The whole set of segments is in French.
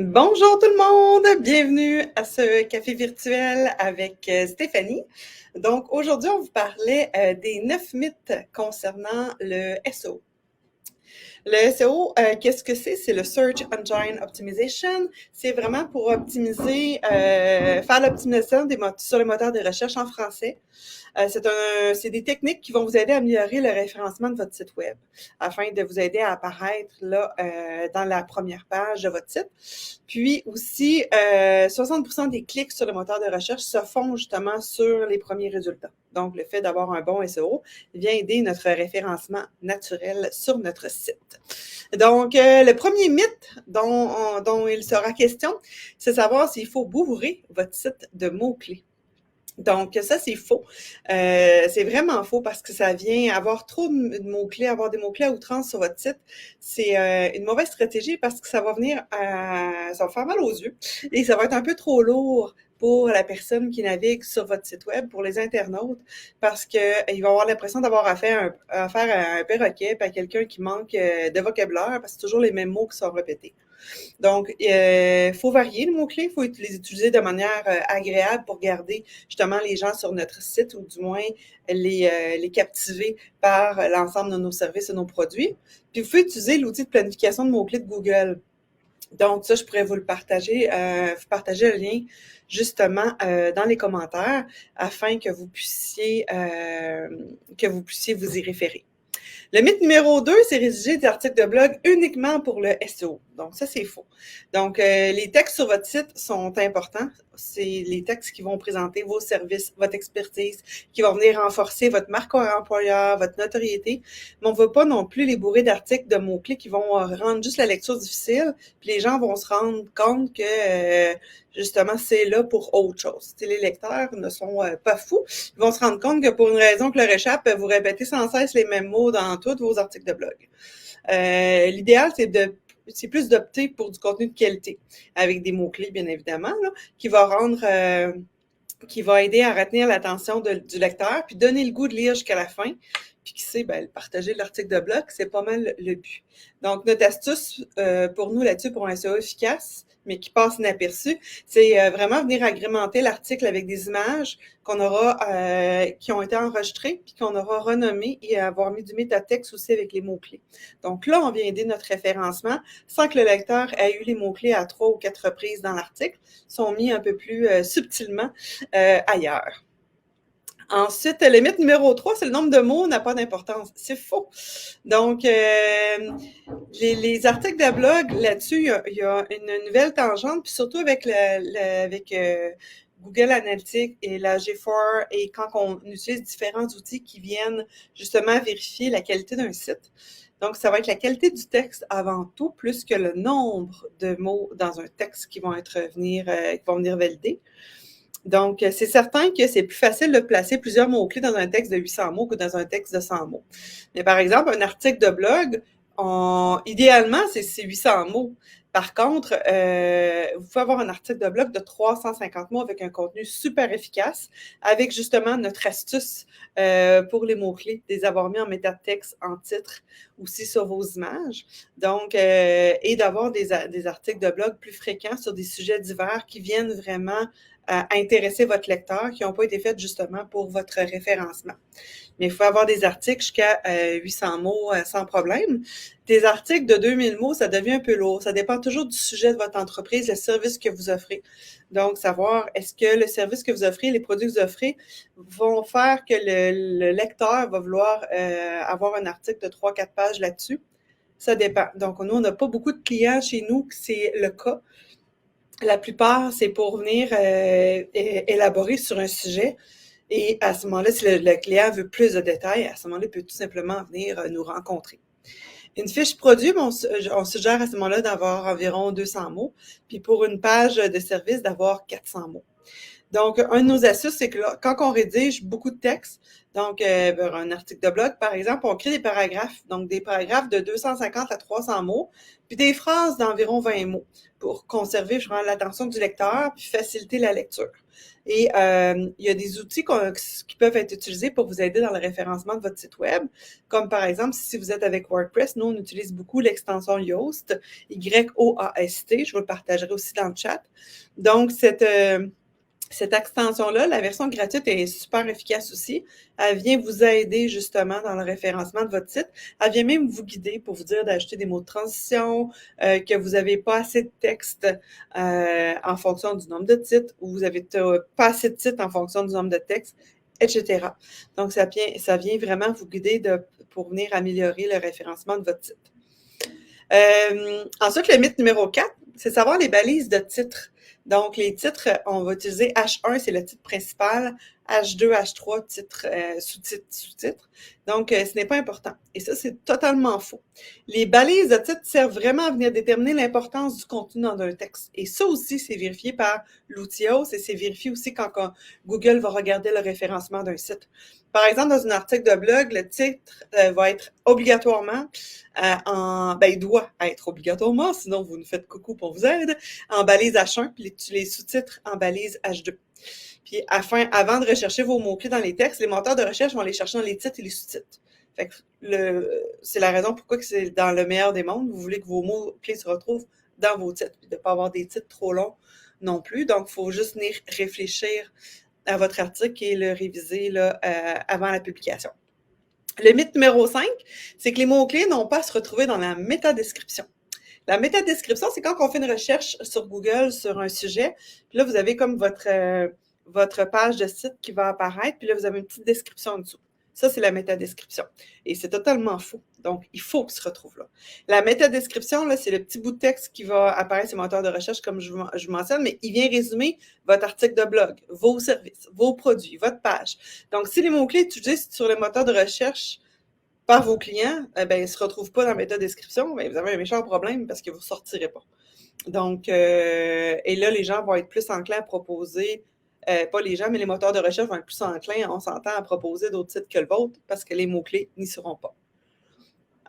Bonjour tout le monde, bienvenue à ce café virtuel avec Stéphanie. Donc aujourd'hui, on vous parlait des 9 mythes concernant le SEO. Le SEO, qu'est-ce que c'est? C'est le Search Engine Optimization. C'est vraiment pour optimiser, faire l'optimisation sur les moteurs de recherche en français. C'est des techniques qui vont vous aider à améliorer le référencement de votre site web afin de vous aider à apparaître là dans la première page de votre site. Puis aussi, 60% des clics sur le moteur de recherche se font justement sur les premiers résultats. Donc, le fait d'avoir un bon SEO vient aider notre référencement naturel sur notre site. Donc, le premier mythe dont il sera question, c'est savoir s'il faut bourrer votre site de mots-clés. Donc, ça, c'est faux. C'est vraiment faux parce que ça vient avoir trop de mots-clés, avoir des mots-clés à outrance sur votre site. C'est une mauvaise stratégie parce que ça va ça va faire mal aux yeux et ça va être un peu trop lourd pour la personne qui navigue sur votre site web, pour les internautes, parce qu'il va avoir l'impression d'avoir affaire à un perroquet, à quelqu'un qui manque de vocabulaire, parce que c'est toujours les mêmes mots qui sont répétés. Donc, faut varier les mots-clés, il faut les utiliser de manière agréable pour garder justement les gens sur notre site ou du moins les captiver par l'ensemble de nos services et nos produits. Puis, vous pouvez utiliser l'outil de planification de mots-clés de Google. Donc, ça, je pourrais vous partager le lien justement dans les commentaires afin que vous puissiez vous y référer. Le mythe numéro 2, c'est rédiger des articles de blog uniquement pour le SEO. Donc, ça, c'est faux. Donc, les textes sur votre site sont importants. C'est les textes qui vont présenter vos services, votre expertise, qui vont venir renforcer votre marque employeur, votre notoriété. Mais on ne veut pas non plus les bourrer d'articles de mots-clés qui vont rendre juste la lecture difficile. Puis les gens vont se rendre compte que, justement, c'est là pour autre chose. Les lecteurs ne sont pas fous. Ils vont se rendre compte que pour une raison que leur échappe, vous répétez sans cesse les mêmes mots dans tous vos articles de blog. L'idéal, c'est plus d'opter pour du contenu de qualité, avec des mots-clés, bien évidemment, là, qui va aider à retenir l'attention du lecteur, puis donner le goût de lire jusqu'à la fin. Puis qui sait, partager l'article de blog, c'est pas mal le but. Donc, notre astuce pour nous là-dessus, pour un SEO efficace, mais qui passe inaperçu, c'est vraiment venir agrémenter l'article avec des images qui ont été enregistrées, puis qu'on aura renommées et avoir mis du métatexte aussi avec les mots-clés. Donc là, on vient aider notre référencement sans que le lecteur ait eu les mots-clés à 3 ou 4 reprises dans l'article, sont mis un peu plus subtilement ailleurs. Ensuite, le mythe numéro 3, c'est le nombre de mots n'a pas d'importance. C'est faux. Donc, les articles de blog, là-dessus, il y a une nouvelle tangente, puis surtout avec Google Analytics et la G4, et quand on utilise différents outils qui viennent justement vérifier la qualité d'un site. Donc, ça va être la qualité du texte avant tout, plus que le nombre de mots dans un texte qui vont venir valider. Donc, c'est certain que c'est plus facile de placer plusieurs mots-clés dans un texte de 800 mots que dans un texte de 100 mots. Mais par exemple, un article de blog, idéalement, c'est 800 mots. Par contre, vous pouvez avoir un article de blog de 350 mots avec un contenu super efficace, avec justement notre astuce pour les mots-clés, les avoir mis en métatexte, en titre, aussi sur vos images. Donc, et d'avoir des articles de blog plus fréquents sur des sujets divers qui viennent vraiment intéresser votre lecteur, qui n'ont pas été faits justement pour votre référencement. Mais il faut avoir des articles jusqu'à 800 mots sans problème. Des articles de 2000 mots, ça devient un peu lourd. Ça dépend toujours du sujet de votre entreprise, le service que vous offrez. Donc, savoir est-ce que le service que vous offrez, les produits que vous offrez vont faire que le lecteur va vouloir avoir un article de 3-4 pages là-dessus. Ça dépend. Donc, nous, on n'a pas beaucoup de clients chez nous que c'est le cas. La plupart, c'est pour venir élaborer sur un sujet. Et à ce moment-là, si le client veut plus de détails, à ce moment-là, il peut tout simplement venir nous rencontrer. Une fiche produit, on suggère à ce moment-là d'avoir environ 200 mots, puis pour une page de service, d'avoir 400 mots. Donc, un de nos astuces, c'est que là, quand on rédige beaucoup de texte, Donc, pour un article de blog, par exemple, on crée des paragraphes, donc des paragraphes de 250 à 300 mots, puis des phrases d'environ 20 mots pour conserver vraiment l'attention du lecteur puis faciliter la lecture. Et il y a des outils qui peuvent être utilisés pour vous aider dans le référencement de votre site web, comme par exemple, si vous êtes avec WordPress, nous, on utilise beaucoup l'extension Yoast, Y-O-A-S-T, je vous le partagerai aussi dans le chat. Donc, cette extension-là, la version gratuite est super efficace aussi. Elle vient vous aider justement dans le référencement de votre site. Elle vient même vous guider pour vous dire d'ajouter des mots de transition, que vous n'avez pas assez de texte en fonction du nombre de titres, ou vous n'avez pas assez de titres en fonction du nombre de textes, etc. Donc, ça vient vraiment vous guider pour venir améliorer le référencement de votre site. Ensuite, le mythe numéro 4, c'est de savoir les balises de titres. Donc, les titres, on va utiliser H1, c'est le titre principal, H2, H3, titre, sous-titre, sous-titre. Donc, ce n'est pas important. Et ça, c'est totalement faux. Les balises de titres servent vraiment à venir déterminer l'importance du contenu dans un texte. Et ça aussi, c'est vérifié par l'outil Yoast et c'est vérifié aussi quand Google va regarder le référencement d'un site. Par exemple, dans un article de blog, le titre va être obligatoirement il doit être obligatoirement, sinon vous nous faites coucou pour vous aide, en balise H1, puis les sous-titres en balise H2. Puis avant de rechercher vos mots-clés dans les textes, les moteurs de recherche vont les chercher dans les titres et les sous-titres. Fait que c'est la raison pourquoi que c'est dans le meilleur des mondes. Vous voulez que vos mots-clés se retrouvent dans vos titres, puis de ne pas avoir des titres trop longs non plus. Donc, il faut juste venir réfléchir à votre article et le réviser là, avant la publication. Le mythe numéro 5, c'est que les mots-clés n'ont pas à se retrouver dans la métadescription. La métadescription, c'est quand on fait une recherche sur Google sur un sujet, puis là, vous avez comme votre page de site qui va apparaître, puis là, vous avez une petite description en dessous. Ça, c'est la métadescription. Et c'est totalement faux. Donc, il faut qu'il se retrouve là. La métadescription, là, c'est le petit bout de texte qui va apparaître sur le moteur de recherche, comme je vous mentionne, mais il vient résumer votre article de blog, vos services, vos produits, votre page. Donc, si les mots-clés utilisés sur le moteur de recherche par vos clients, ils ne se retrouvent pas dans la métadescription, vous avez un méchant problème parce que vous ne sortirez pas. Donc, et là, les gens vont être plus enclins à proposer pas les gens, mais les moteurs de recherche vont être plus enclins, on s'entend, à proposer d'autres titres que le vôtre parce que les mots-clés n'y seront pas.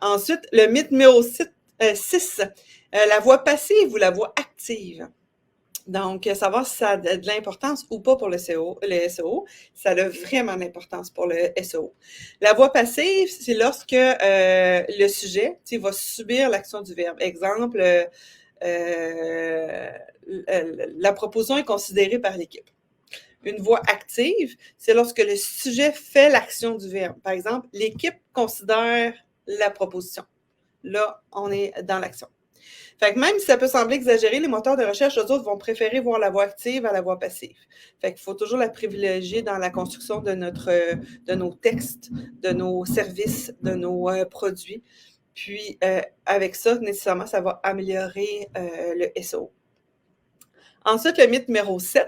Ensuite, le mythe numéro 6, la voix passive ou la voix active. Donc, savoir si ça a de l'importance ou pas pour le SEO, ça a vraiment de l'importance pour le SEO. La voix passive, c'est lorsque le sujet va subir l'action du verbe. Exemple, la proposition est considérée par l'équipe. Une voix active, c'est lorsque le sujet fait l'action du verbe. Par exemple, l'équipe considère la proposition. Là, on est dans l'action. Fait que même si ça peut sembler exagéré, les moteurs de recherche, eux autres, vont préférer voir la voix active à la voix passive. Fait qu'il faut toujours la privilégier dans la construction de nos textes, de nos services, de nos produits. Puis, avec ça, nécessairement, ça va améliorer le SEO. Ensuite, le mythe numéro 7,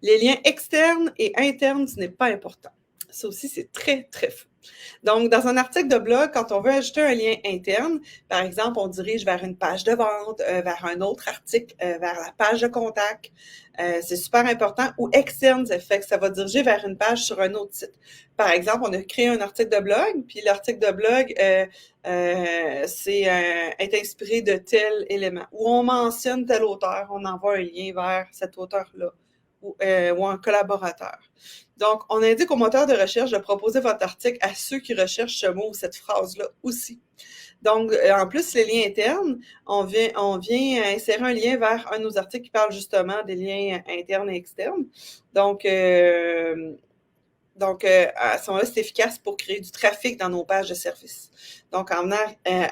les liens externes et internes, ce n'est pas important. Ça aussi, c'est très, très faux. Donc, dans un article de blog, quand on veut ajouter un lien interne, par exemple, on dirige vers une page de vente, vers un autre article, vers la page de contact, c'est super important. Ou externe, ça fait que ça va diriger vers une page sur un autre site. Par exemple, on a créé un article de blog, puis l'article de blog est inspiré de tel élément. Ou on mentionne tel auteur, on envoie un lien vers cet auteur-là. Ou un collaborateur. Donc, on indique au moteur de recherche de proposer votre article à ceux qui recherchent ce mot ou cette phrase-là aussi. Donc, en plus, les liens internes, on vient insérer un lien vers un de nos articles qui parle justement des liens internes et externes. Donc, à ce moment-là, c'est efficace pour créer du trafic dans nos pages de service. Donc, en venant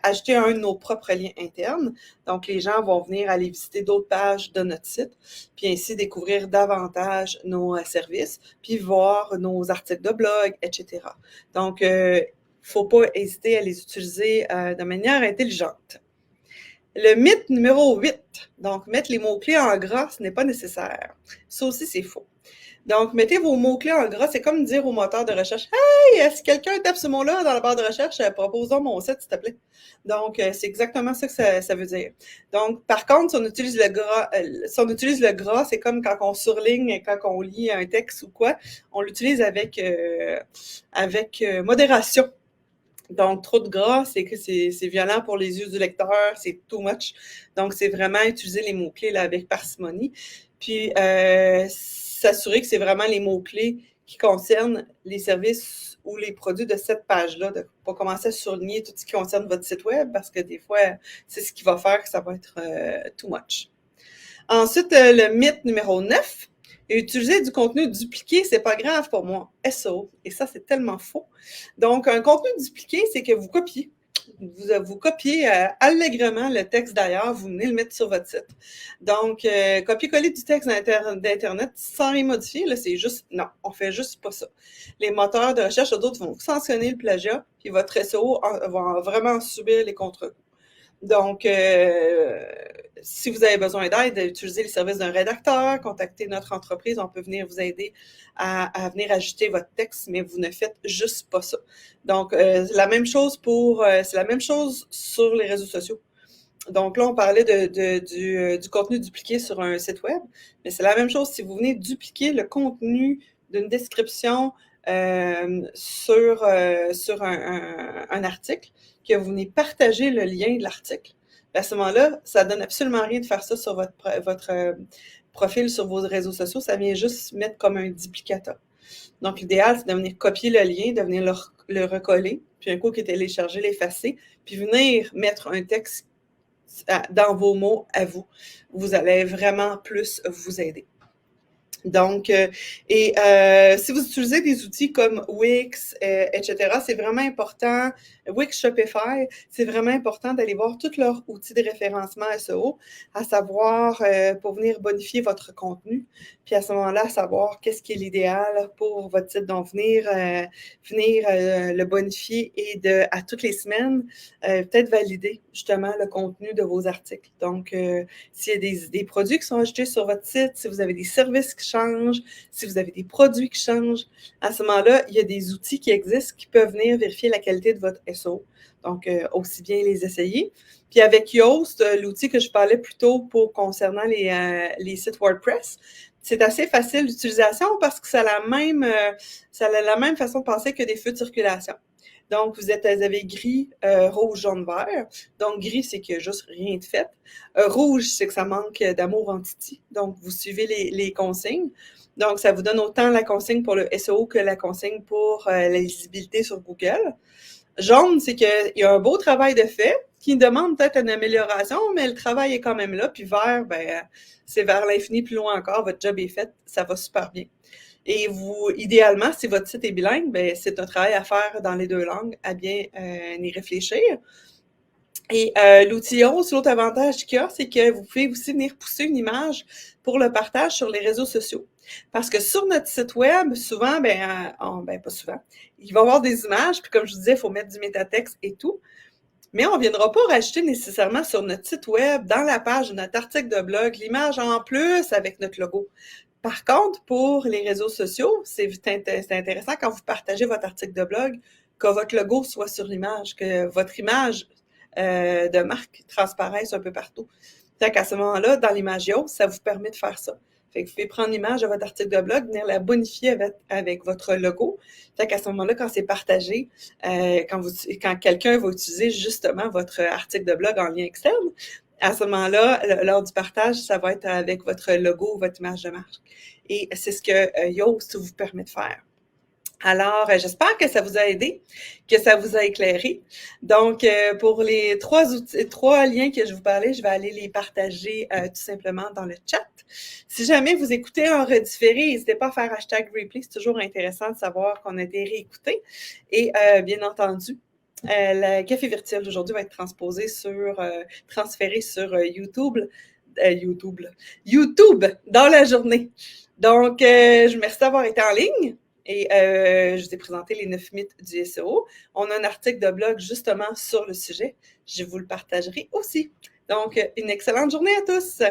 ajouter un de nos propres liens internes, donc les gens vont venir aller visiter d'autres pages de notre site, puis ainsi découvrir davantage nos services, puis voir nos articles de blog, etc. Donc, il ne faut pas hésiter à les utiliser de manière intelligente. Le mythe numéro 8, donc mettre les mots-clés en gras, ce n'est pas nécessaire. Ça aussi, c'est faux. Donc, mettez vos mots-clés en gras. C'est comme dire au moteur de recherche, Hey, si quelqu'un tape ce mot-là dans la barre de recherche, propose-moi mon site, s'il te plaît. Donc, c'est exactement ça que ça veut dire. Donc, par contre, si on utilise le gras, c'est comme quand on surligne, quand on lit un texte ou quoi, on l'utilise avec modération. Donc, trop de gras, c'est que c'est violent pour les yeux du lecteur, c'est too much. Donc, c'est vraiment utiliser les mots-clés là, avec parcimonie. Puis, s'assurer que c'est vraiment les mots-clés qui concernent les services ou les produits de cette page-là, de ne pas commencer à surligner tout ce qui concerne votre site web, parce que des fois, c'est ce qui va faire que ça va être too much. Ensuite, le mythe numéro 9, utiliser du contenu dupliqué, c'est pas grave pour moi. SEO. Et ça, c'est tellement faux. Donc, un contenu dupliqué, c'est que vous copiez. Vous copiez allègrement le texte d'ailleurs, vous venez le mettre sur votre site. Donc, copier-coller du texte d'Internet sans les modifier, là, c'est juste, non, on fait juste pas ça. Les moteurs de recherche, d'autres vont sanctionner le plagiat, puis votre SEO va vraiment subir les contre-coups. Donc, si vous avez besoin d'aide, utilisez les services d'un rédacteur, contactez notre entreprise, on peut venir vous aider à venir ajouter votre texte, mais vous ne faites juste pas ça. Donc, c'est la même chose sur les réseaux sociaux. Donc là, on parlait du contenu dupliqué sur un site web, mais c'est la même chose si vous venez dupliquer le contenu d'une description sur un article, que vous venez partager le lien de l'article. À ce moment-là, ça donne absolument rien de faire ça sur votre profil sur vos réseaux sociaux. Ça vient juste mettre comme un duplicata. Donc, l'idéal, c'est de venir copier le lien, de venir le recoller, puis un coup qui est téléchargé, l'effacer, puis venir mettre un texte dans vos mots à vous. Vous allez vraiment plus vous aider. Donc, si vous utilisez des outils comme Wix, etc., c'est vraiment important, Wix, Shopify, c'est vraiment important d'aller voir tous leurs outils de référencement SEO, à savoir pour venir bonifier votre contenu, puis à ce moment-là, savoir qu'est-ce qui est l'idéal pour votre site. Donc, venir le bonifier et à toutes les semaines, peut-être valider justement le contenu de vos articles. Donc, s'il y a des produits qui sont ajoutés sur votre site, si vous avez des services qui changent, si vous avez des produits qui changent, à ce moment-là, il y a des outils qui existent qui peuvent venir vérifier la qualité de votre SEO. Donc, aussi bien les essayer. Puis avec Yoast, l'outil que je parlais plus tôt concernant les sites WordPress, c'est assez facile d'utilisation parce que ça a la même façon de penser que des feux de circulation. Donc, vous avez gris, rouge, jaune, vert. Donc, gris, c'est qu'il n'y a juste rien de fait. Rouge, c'est que ça manque d'amour entity. Donc, vous suivez les consignes. Donc, ça vous donne autant la consigne pour le SEO que la consigne pour la lisibilité sur Google. Jaune, c'est qu'il y a un beau travail de fait qui demande peut-être une amélioration, mais le travail est quand même là. Puis vert, c'est vers l'infini, plus loin encore. Votre job est fait, ça va super bien. Et vous, idéalement, si votre site est bilingue, c'est un travail à faire dans les deux langues, à bien y réfléchir. Et l'outil Yoast, l'autre avantage qu'il y a, c'est que vous pouvez aussi venir pousser une image pour le partage sur les réseaux sociaux. Parce que sur notre site web, souvent, pas souvent, il va y avoir des images, puis comme je vous disais, il faut mettre du métatexte et tout. Mais on ne viendra pas rajouter nécessairement sur notre site web, dans la page de notre article de blog, l'image en plus avec notre logo. Par contre, pour les réseaux sociaux, c'est intéressant quand vous partagez votre article de blog, que votre logo soit sur l'image, que votre image de marque transparaisse un peu partout. Fait qu'à ce moment-là, dans l'image Yoast, ça vous permet de faire ça. Fait que vous pouvez prendre l'image de votre article de blog, venir la bonifier avec votre logo. Fait qu'à ce moment-là, quand c'est partagé, quand quelqu'un va utiliser justement votre article de blog en lien externe, à ce moment-là, lors du partage, ça va être avec votre logo, votre image de marque. Et c'est ce que Yoast vous permet de faire. Alors, j'espère que ça vous a aidé, que ça vous a éclairé. Donc, pour les trois liens que je vous parlais, je vais aller les partager tout simplement dans le chat. Si jamais vous écoutez en redifféré, n'hésitez pas à faire #replay. C'est toujours intéressant de savoir qu'on a été réécouté. Et bien entendu, le café virtuel d'aujourd'hui va être transféré sur YouTube dans la journée. Donc, je vous remercie d'avoir été en ligne. Et je vous ai présenté les 9 mythes du SEO. On a un article de blog justement sur le sujet. Je vous le partagerai aussi. Donc, une excellente journée à tous!